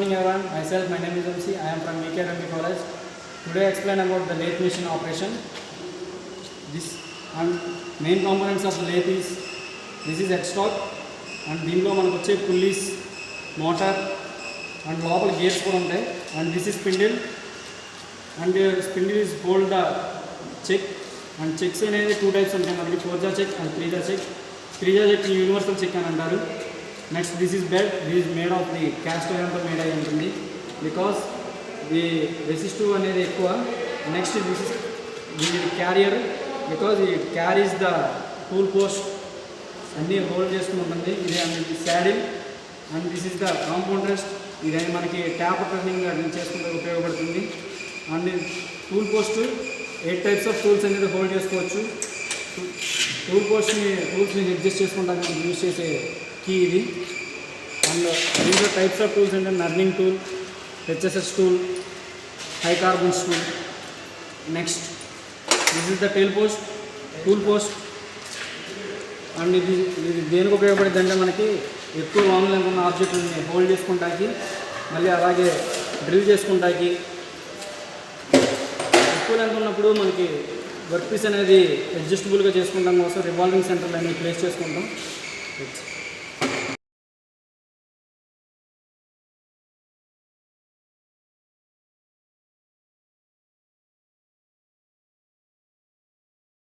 morning everyone. Myself, my name is MC. I am from VKRMB College. Today I explain about the lathe machine operation. This and main components of the lathe is this is headstock and దీనిలో మనకు వచ్చే pulleys, motor and లోపల gears కూడా ఉంటాయి. And this is spindle and spindle is hold the check and checks అనేది two types ఉంటాయి మనకి 4-jaw check and 3-jaw check. 3-jaw check universal check అని అంటారు. Next, this is belt. This is made of the cast iron made ayi untundi because the resistive anedi ekkuva. Next, this is the carrier because it carries the tool post anni hold chestunu untundi. Idi anni saddle and this is the compound rest. Idi manaki tap turning chestunte upayogapadutundi and tool post 8 types of tools anedi hold chesukovachu. Tool post ni tools ni adjust chestuntamu use chese key ఇది. And దీంట్లో types of tools అంటే turning tool, HSS tool, high carbons tool. Next this is the tool post and ఇది దేనికి ఉపయోగపడుతుంది అంటే మనకి ఎక్కువ long length ఉన్న ఆబ్జెక్ట్ని హోల్డ్ చేసుకుంటాకి, మళ్ళీ అలాగే డ్రిల్ చేసుకుంటాకి. ఎక్కువ లెంత్ ఉన్నప్పుడు మనకి వర్క్ పీస్ అనేది అడ్జస్టబుల్గా చేసుకుంటాం కోసం రివాల్వింగ్ సెంటర్లు అనేవి ప్లేస్ చేసుకుంటాం.